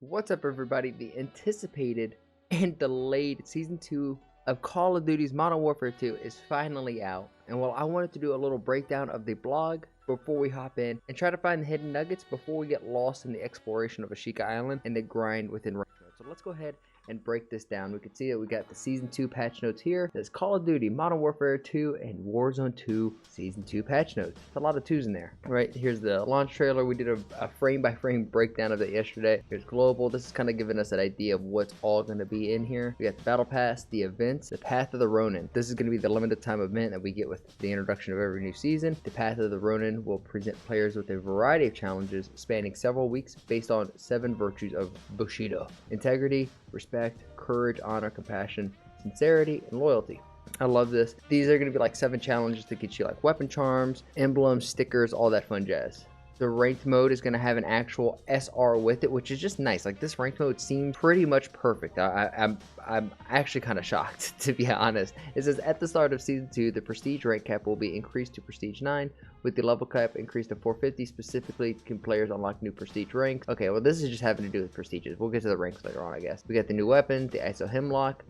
What's up, everybody? The anticipated and delayed Season 2 of Call of Duty's Modern Warfare 2 is finally out. And while I wanted to do a little breakdown of the blog before we hop in and try to find the hidden nuggets before we get lost in the exploration of Ashika Island and the grind within rank mode. So let's go ahead and break this down. We can see that we got the Season 2 patch notes here. There's Call of Duty Modern Warfare 2 and Warzone 2 Season 2 patch notes. There's a lot of twos in there. Right, here's the launch trailer. We did a frame-by-frame breakdown of it yesterday. Here's Global. This is kind of giving us an idea of what's all going to be in here. We got the Battle Pass, the events, the Path of the Ronin. This is going to be the limited time event that we get with the introduction of every new season. The Path of the Ronin will present players with a variety of challenges spanning several weeks based on 7 virtues of Bushido: integrity, respect, courage, honor, compassion, sincerity, and loyalty. I love this. These are going to be like 7 challenges to get you like weapon charms, emblems, stickers, all that fun jazz. The ranked mode is going to have an actual SR with it, which is just nice. Like, this ranked mode seemed pretty much perfect. I'm actually kind of shocked, to be honest. It says at the start of Season 2, the prestige rank cap will be increased to prestige 9, with the level cap increased to 450. Specifically, can players unlock new prestige ranks? Okay, well, this is just having to do with prestiges. We'll get to the ranks later on, I guess. We got the new weapon, the ISO Hemlock.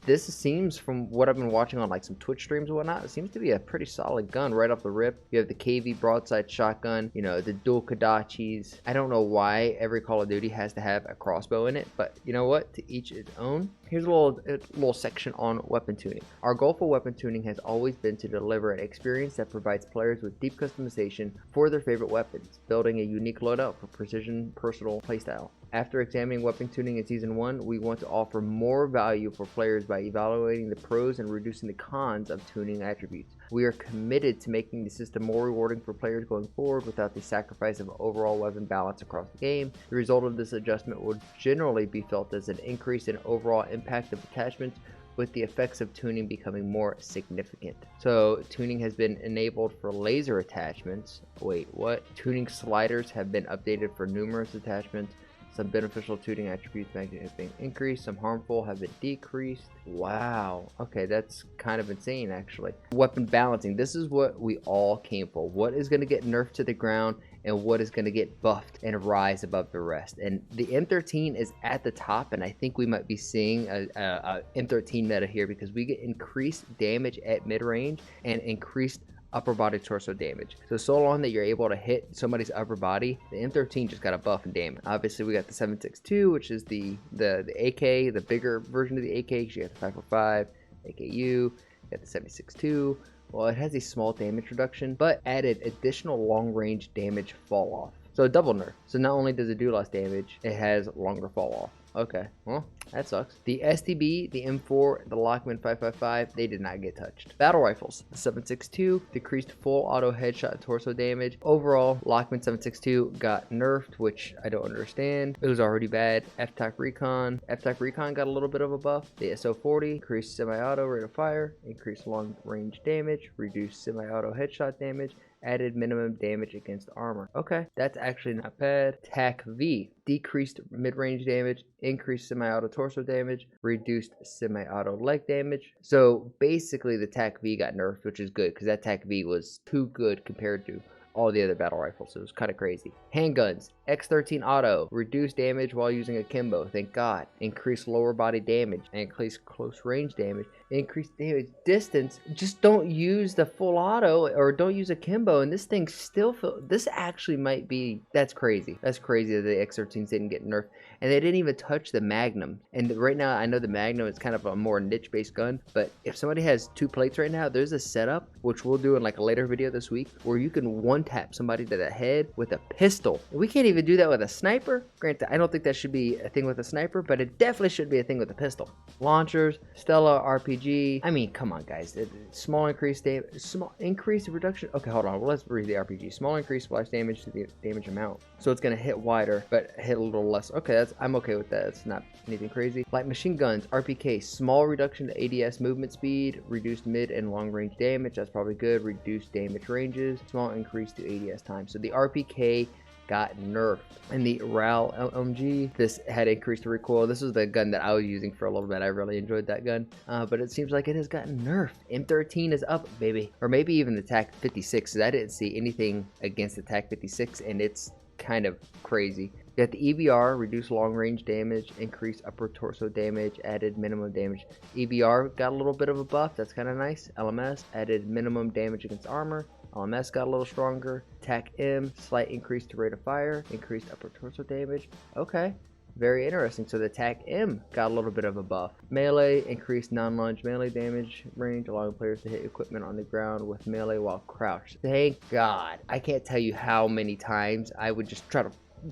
This seems, from what I've been watching on like some Twitch streams and whatnot, it seems to be a pretty solid gun right off the rip. You have the KV broadside shotgun, you know, the dual Kodachis. I don't know why every Call of Duty has to have a crossbow in it, but you know what? To each its own. Here's a little section on weapon tuning. Our goal for weapon tuning has always been to deliver an experience that provides players with deep customization for their favorite weapons, building a unique loadout for precision personal playstyle. After examining weapon tuning in Season 1, we want to offer more value for players by evaluating the pros and reducing the cons of tuning attributes. We are committed to making the system more rewarding for players going forward without the sacrifice of overall weapon balance across the game. The result of this adjustment will generally be felt as an increase in overall impact of attachments, with the effects of tuning becoming more significant. So tuning has been enabled for laser attachments. Wait, what? Tuning sliders have been updated for numerous attachments. Some beneficial tuning attributes have been increased, some harmful have been decreased. Wow, okay, that's kind of insane actually. Weapon balancing, this is what we all came for. What is going to get nerfed to the ground and what is going to get buffed and rise above the rest? And the M13 is at the top, and I think we might be seeing a M13 meta here, because we get increased damage at mid-range and increased upper body torso damage. So long that you're able to hit somebody's upper body, the M13 just got a buff and damage. Obviously, we got the 7.62, which is the AK, the bigger version of the AK. You got the 545 AKU, you got the 7.62. Well, it has a small damage reduction, but added additional long range damage fall off. So a double nerf. So not only does it do less damage, it has longer fall off. Okay, well, that sucks. The STB, the M4, the Lockman 555, they did not get touched. Battle rifles, the 7.62 decreased full auto headshot and torso damage. Overall, Lockman 7.62 got nerfed, which I don't understand. It was already bad. F-Tac Recon got a little bit of a buff. The SO40 increased semi-auto rate of fire, increased long range damage, reduced semi-auto headshot damage, added minimum damage against armor. Okay, that's actually not bad. TAC V decreased mid-range damage, increased semi-auto torso damage, reduced semi-auto leg damage. So basically the TAC V got nerfed, which is good, because that TAC V was too good compared to all the other battle rifles, so it was kind of crazy. Handguns, X13 auto, reduced damage while using akimbo, thank god. Increased lower body damage, increased close range damage, increased damage distance. Just don't use the full auto, or don't use akimbo, and this thing still this actually might be, that's crazy. That's crazy that the X13s didn't get nerfed, and they didn't even touch the Magnum. And right now, I know the Magnum is kind of a more niche-based gun, but if somebody has 2 plates right now, there's a setup, which we'll do in like a later video this week, where you can one-tap somebody to the head with a pistol. We can't even do that with a sniper. Granted, I don't think that should be a thing with a sniper, but it definitely should be a thing with a pistol. Launchers, Stella RPG. I mean, come on, guys. Small increase damage, small increase reduction. Okay, hold on. Well, let's read the RPG. Small increase splash damage to the damage amount. So it's gonna hit wider, but hit a little less. Okay, I'm okay with that. It's not anything crazy. Light machine guns, RPK, small reduction to ADS movement speed, reduced mid and long range damage. That's probably good. Reduced damage ranges, small increase to ADS time. So the RPK got nerfed. And the RAL LMG, this had increased recoil. This was the gun that I was using for a little bit. I really enjoyed that gun, but it seems like it has gotten nerfed. M13 is up, baby. Or maybe even the TAC 56, because I didn't see anything against the TAC 56, and it's kind of crazy. You got the EBR, reduce long range damage, increase upper torso damage, added minimum damage. EBR got a little bit of a buff, that's kind of nice. LMS added minimum damage against armor. LMS got a little stronger. Attack M, slight increase to rate of fire, increased upper torso damage. Okay, very interesting. So the attack M got a little bit of a buff. Melee, increased non-lunge melee damage range, allowing players to hit equipment on the ground with melee while crouched. Thank God. I can't tell you how many times I would just try to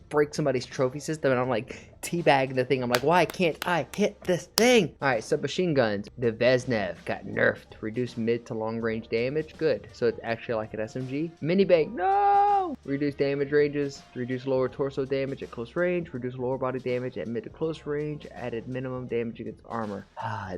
break somebody's trophy system and I'm like teabagging the thing. I'm like, why can't I hit this thing? All right, submachine guns. The Vesnev got nerfed. Reduce mid to long range damage. Good. So it's actually like an SMG. Mini bang. No! Reduce damage ranges. Reduce lower torso damage at close range. Reduce lower body damage at mid to close range. Added minimum damage against armor.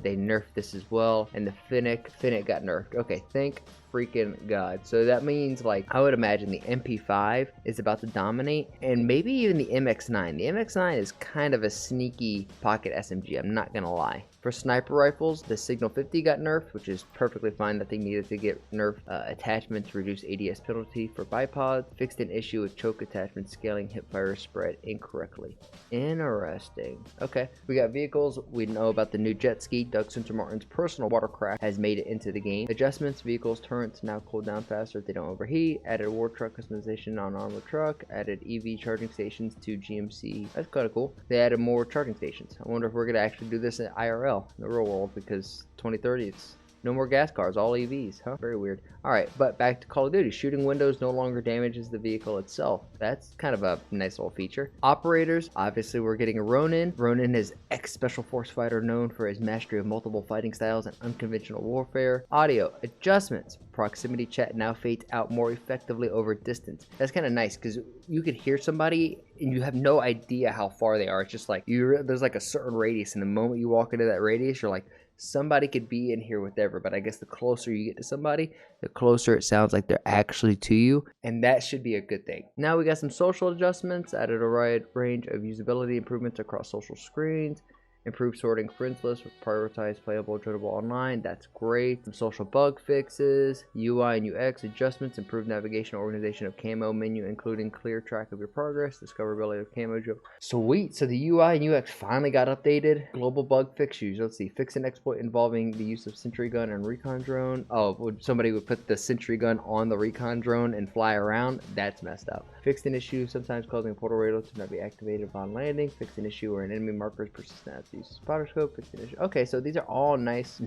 They nerfed this as well. And the Finnick got nerfed. Okay, thank freaking God. So that means, like, I would imagine the MP5 is about to dominate, and maybe even the MX9. The MX9 is kind of a sneaky pocket SMG, I'm not gonna lie. For sniper rifles, the Signal 50 got nerfed, which is perfectly fine. That thing needed to get nerfed. Attachments reduce ADS penalty for bipods. Fixed an issue with choke attachment scaling hipfire spread incorrectly. Interesting. Okay, we got vehicles. We know about the new jet ski. Doug Spencer Martin's personal watercraft has made it into the game. Adjustments, vehicles, turrets now cool down faster if they don't overheat. Added war truck customization on armored truck. Added EV charging stations to GMC. That's kind of cool. They added more charging stations. I wonder if we're going to actually do this in IRL. In the real world, because 2030 it's no more gas cars, all EVs, huh? Very weird. All right, but back to Call of Duty. Shooting windows no longer damages the vehicle itself. That's kind of a nice little feature. Operators, obviously we're getting a Ronin. Ronin is ex-special force fighter known for his mastery of multiple fighting styles and unconventional warfare. Audio, adjustments. Proximity chat now fades out more effectively over distance. That's kind of nice because you could hear somebody and you have no idea how far they are. It's just like there's like a certain radius, and the moment you walk into that radius, you're like, somebody could be in here with ever. But I guess the closer you get to somebody, the closer it sounds like they're actually to you, and that should be a good thing. Now we got some social adjustments. Added a wide range of usability improvements across social screens. Improved sorting friends list with prioritized playable joinable online. That's great. Some social bug fixes, UI and UX adjustments, improved navigation organization of camo menu, including clear track of your progress, discoverability of camo job. Sweet. So the UI and UX finally got updated. Global bug fixes. Let's see. Fix an exploit involving the use of sentry gun and recon drone. Oh, somebody would put the sentry gun on the recon drone and fly around. That's messed up. Fixed an issue sometimes causing a portal radar to not be activated upon landing. Fixed an issue where an enemy marker is persistent. Use spotter scope. Fixed an issue. Okay, so these are all nice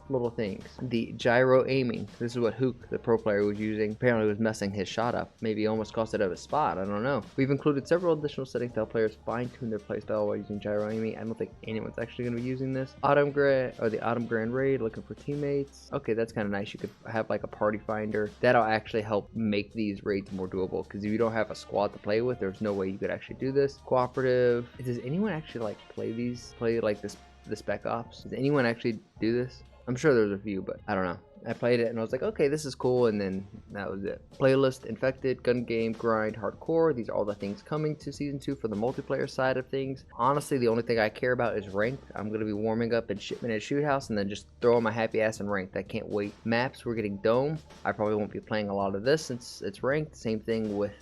little things. The gyro aiming. This is what Hook, the pro player, was using. Apparently was messing his shot up. Maybe almost cost it out of his spot. I don't know. We've included several additional settings to help players fine-tune their playstyle while using gyro aiming. I don't think anyone's actually going to be using this. The Autumn Grand Raid, looking for teammates. Okay, that's kind of nice. You could have like a party finder. That'll actually help make these raids more doable, because if you don't have a squad to play with, there's no way you could actually do this. Cooperative. Does anyone actually like play like this, the Spec Ops? Does anyone actually do this? I'm sure there's a few, but I don't know. I played it and I was like, okay, this is cool, and then that was it. Playlist, infected, gun game, grind, hardcore. These are all the things coming to season 2 for the multiplayer side of things. Honestly, the only thing I care about is ranked. I'm gonna be warming up in shipment and shoot house and then just throwing my happy ass in ranked. I can't wait. Maps, we're getting dome. I probably won't be playing a lot of this since it's ranked. Same thing with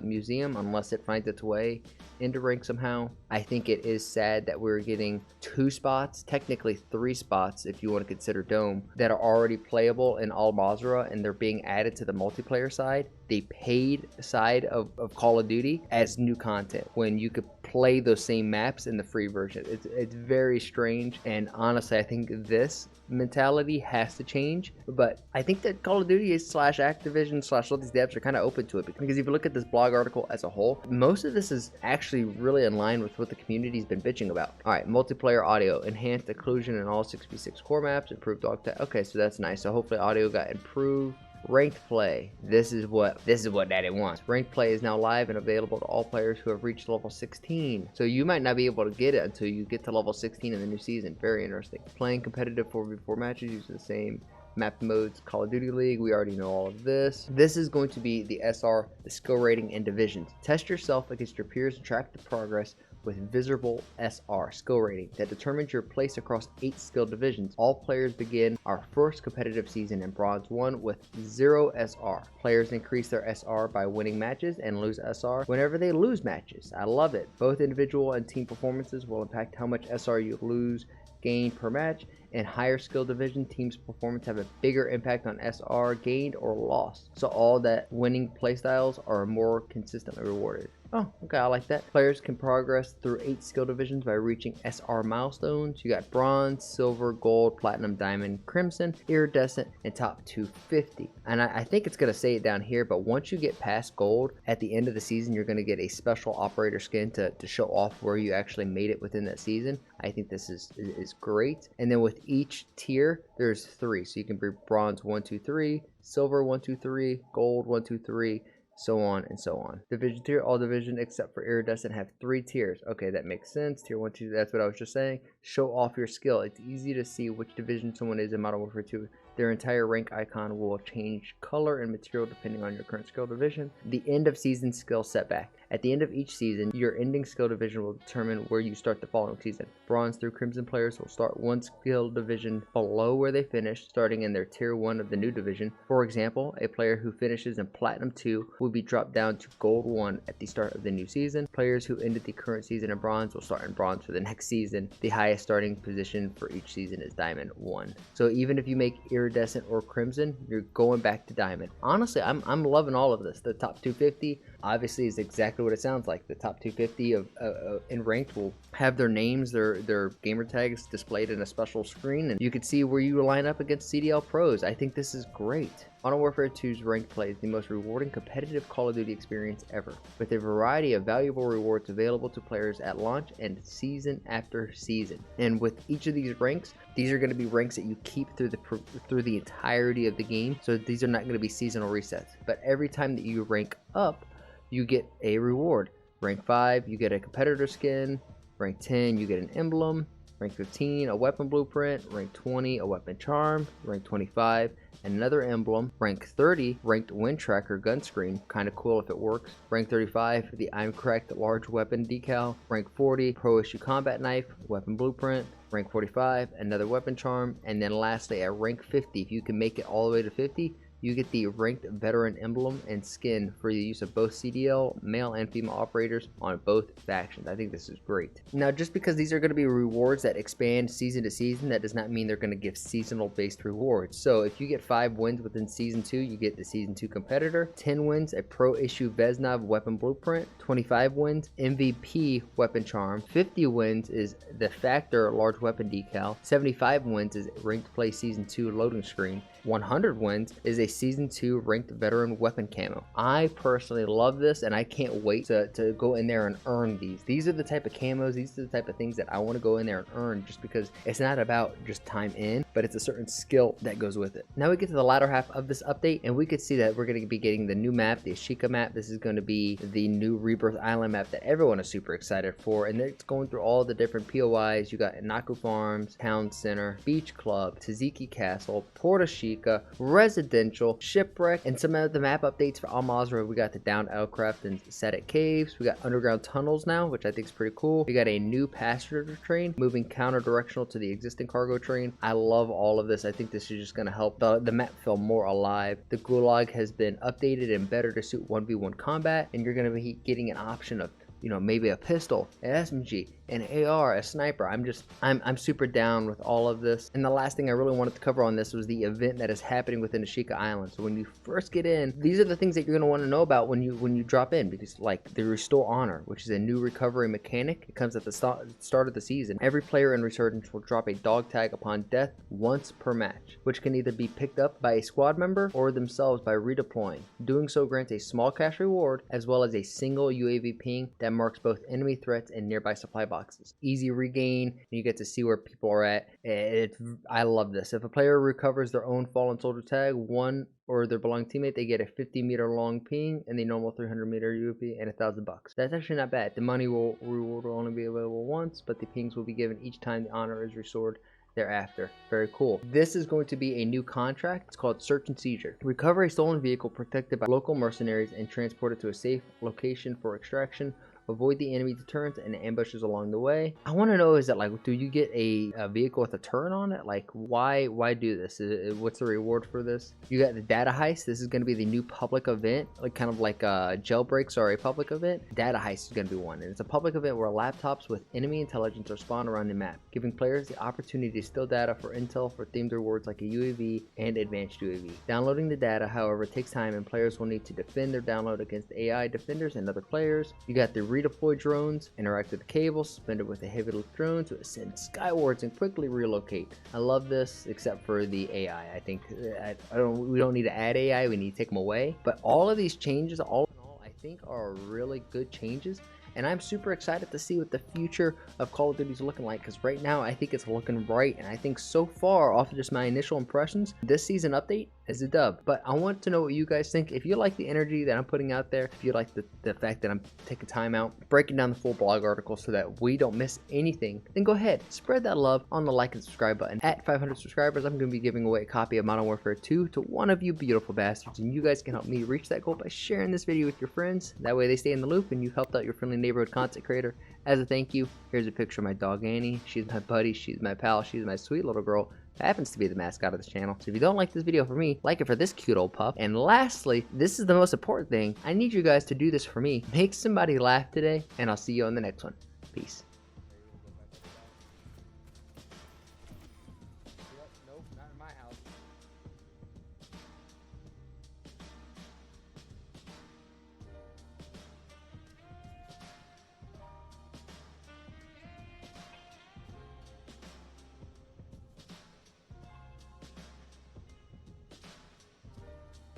museum, unless it finds its way into rank somehow. I think it is sad that we're getting 2 spots, technically 3 spots if you want to consider dome, that are already playable in Al Mazrah, and they're being added to the multiplayer side, the paid side of Call of Duty, as new content, when you could play those same maps in the free version. It's very strange, and honestly I think this mentality has to change. But I think that Call of Duty slash Activision slash all these devs are kind of open to it, because if you look at this blog article as a whole, most of this is actually really in line with what the community's been bitching about. All right, multiplayer audio, enhanced occlusion in all 6v6 core maps, improved dog tag. Okay, so that's nice. So hopefully audio got improved. Ranked play. This is what Daddy wants. Ranked play is now live and available to all players who have reached level 16. So you might not be able to get it until you get to level 16 in the new season. Very interesting. Playing competitive 4v4 matches using the same map modes Call of Duty League. We already know all of this. This is going to be the SR, the skill rating and divisions. Test yourself against your peers and track the progress with visible SR skill rating that determines your place across 8 skill divisions. All players begin our first competitive season in Bronze 1 with 0 SR. Players increase their SR by winning matches and lose SR whenever they lose matches. I love it. Both individual and team performances will impact how much SR you lose, gain per match. In higher skill division, teams' performance have a bigger impact on SR gained or lost, so all that winning playstyles are more consistently rewarded. Oh, okay, I like that. Players can progress through 8 skill divisions by reaching SR milestones. You got bronze, silver, gold, platinum, diamond, crimson, iridescent, and top 250. And I think it's going to say it down here, but once you get past gold, at the end of the season, you're going to get a special operator skin to show off where you actually made it within that season. I think this is great. And then with each tier, there's 3. So you can be bronze 1, 2, 3, silver 1, 2, 3, gold 1, 2, 3, so on and so on. Division tier, all division except for iridescent have 3 tiers. Okay, that makes sense. Tier 1, 2, that's what I was just saying. Show off your skill. It's easy to see which division someone is in Modern Warfare 2. Their entire rank icon will change color and material depending on your current skill division. The end of season skill setback. At the end of each season, your ending skill division will determine where you start the following season. Bronze through Crimson players will start one skill division below where they finished, starting in their tier 1 of the new division. For example, a player who finishes in Platinum 2 will be dropped down to Gold 1 at the start of the new season. Players who ended the current season in Bronze will start in Bronze for the next season. The highest starting position for each season is Diamond 1. So even if you make iridescent or crimson, you're going back to Diamond. Honestly, I'm loving all of this. The top 250 obviously is exactly what it sounds like. The top 250 of in ranked will have their names, their gamer tags displayed in a special screen, and you can see where you line up against CDL pros. I think this is great. Modern Warfare 2's ranked play is the most rewarding competitive Call of Duty experience ever, with a variety of valuable rewards available to players at launch and season after season. And with each of these ranks, these are going to be ranks that you keep through the entirety of the game. So these are not going to be seasonal resets. But every time that you rank up, you get a reward. Rank 5, you get a competitor skin. Rank 10, you get an emblem. Rank 15, a weapon blueprint. Rank 20, a weapon charm. Rank 25, another emblem. Rank 30, ranked wind tracker gun screen. Kind of cool if it works. Rank 35, the I'm Cracked large weapon decal. Rank 40, pro issue combat knife, weapon blueprint. Rank 45, another weapon charm. And then lastly, at rank 50, if you can make it all the way to 50, you get the ranked veteran emblem and skin for the use of both CDL, male and female operators on both factions. I think this is great. Now, just because these are going to be rewards that expand season to season, that does not mean they're going to give seasonal based rewards. So if you get 5 wins within season 2, you get the season 2 competitor. 10 wins, a pro issue Vesnov weapon blueprint. 25 wins, MVP weapon charm. 50 wins is the Factor large weapon decal. 75 wins is ranked play season 2 loading screen. 100 wins is a season 2 ranked veteran weapon camo. I personally love this, and I can't wait to go in there and earn these. These are the type of camos, these are the type of things that I want to go in there and earn, just because it's not about just time in, but it's a certain skill that goes with it. Now we get to the latter half of this update, and we could see that we're going to be getting the new map, the Ashika map. This is going to be the new Rebirth Island map that everyone is super excited for, and it's going through all the different POIs. You got Inaku Farms, Town Center, Beach Club, Taziki Castle, Port Ashika, Residential, Shipwreck, and some of the map updates for Al Mazrah. We got the downed Elcraft and Sadik Caves. We got underground tunnels now, which I think is pretty cool. We got a new passenger train moving counter directional to the existing cargo train. I love all of this. I think this is just going to help the map feel more alive. The Gulag has been updated and better to suit 1v1 combat, and you're going to be getting an option of, you know, maybe a pistol, an SMG, an AR, a sniper. I'm super down with all of this. And the last thing I really wanted to cover on this was the event that is happening within Ashika Island. So when you first get in, these are the things that you're going to want to know about when you drop in, because like the Restore Honor, which is a new recovery mechanic. It comes at the start of the season. Every player in Resurgence will drop a dog tag upon death once per match, which can either be picked up by a squad member or themselves by redeploying. Doing so grants a small cash reward as well as a single UAV ping that marks both enemy threats and nearby supply boxes. Easy regain, you get to see where people are at. I love this. If a player recovers their own fallen soldier tag, one or their belonging teammate, they get a 50-meter long ping and the normal 300-meter UAV and $1,000. That's actually not bad. The money reward will only be available once, but the pings will be given each time the honor is restored thereafter. Very cool. This is going to be a new contract. It's called Search and Seizure. Recover a stolen vehicle protected by local mercenaries and transport it to a safe location for extraction. avoid the enemy deterrents and ambushes along the way. I want to know, is that like, do you get a vehicle with a turret on it? Like, why do this? What's the reward for this? You got the data heist. This is going to be the new public event, like kind of like jailbreaks are a public event. Data heist is going to be one, and it's a public event where laptops with enemy intelligence are spawned around the map, giving players the opportunity to steal data for intel for themed rewards like a UAV and advanced UAV. Downloading the data, however, takes time, and players will need to defend their download against AI defenders and other players. You got the redeploy drones, interact with the cables suspended with a heavy lift drone to ascend skywards and quickly relocate. I love this, except for the AI. I think we don't need to add AI, we need to take them away. But all of these changes, all in all, I think are really good changes. And I'm super excited to see what the future of Call of Duty is looking like, because right now I think it's looking bright, and I think so far, off of just my initial impressions, this season update is a dub. But I want to know what you guys think. If you like the energy that I'm putting out there, if you like the fact that I'm taking time out, breaking down the full blog article so that we don't miss anything, then go ahead, spread that love on the like and subscribe button. At 500 subscribers, I'm going to be giving away a copy of Modern Warfare 2 to one of you beautiful bastards, and you guys can help me reach that goal by sharing this video with your friends. That way they stay in the loop and you've helped out your friendly neighborhood content creator. As a thank you, here's a picture of my dog Annie. She's my buddy, she's my pal, she's my sweet little girl. Happens to be the mascot of this channel. So if you don't like this video for me, like it for this cute old pup. And lastly, this is the most important thing, I need you guys to do this for me. Make somebody laugh today, and I'll see you on the next one. Peace.